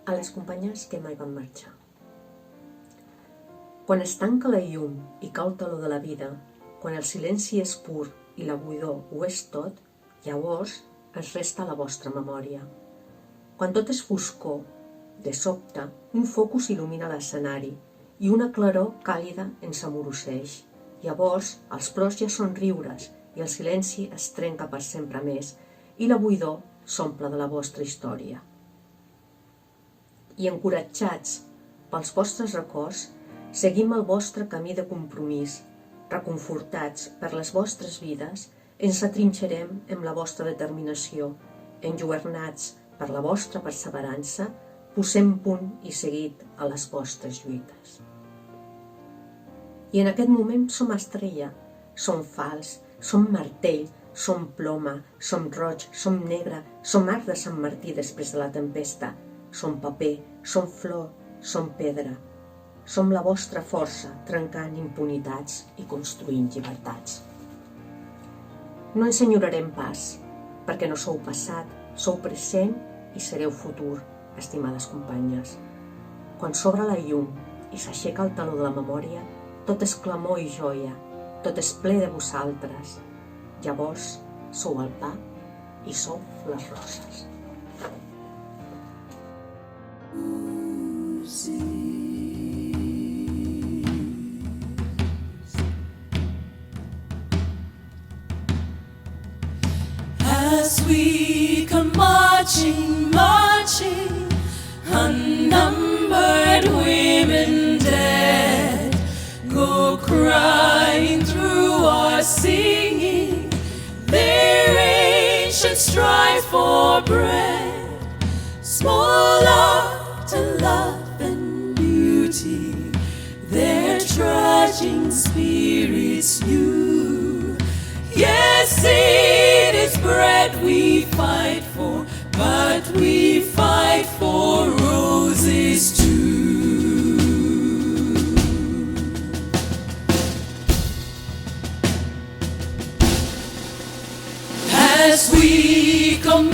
a les companyes que mai van marxar. Quan es tanca la llum i cau el teló de la vida, quan el silenci és pur i la buidor ho és tot, llavors es resta la vostra memòria. Quan tot és foscor, de sobte, un focus il·lumina l'escenari i una claror càlida ens amoroseix. Llavors, els plors ja són riures i el silenci es trenca per sempre més i la buidor s'omple de la vostra història. I encoratjats pels vostres records, seguim el vostre camí de compromís. Reconfortats per les vostres vides, ens atrinxerem amb la vostra determinació. Enlluernats per la vostra perseverança, posem punt i seguit a les vostres lluites. I en aquest moment som estrella, som fals, som martell, som ploma, som roig, som negre, som arc de Sant Martí després de la tempesta, som paper, som flor, som pedra. Som la vostra força, trencant impunitats i construint llibertats. No ens enyorarem pas, perquè no sou passat, sou present i sereu futur, estimades companyes. Quan s'obre la llum i s'aixeca el teló de la memòria, tot és clamor i joia, tot és ple de vosaltres. Llavors, sou el pa i sou les roses. As we come marching, marching, unnumbered women dead go crying through our singing, their ancient strife for bread, small art to love and beauty, their trudging spirits new. Yes, it is bread we fight for, but we fight for roses too. As we come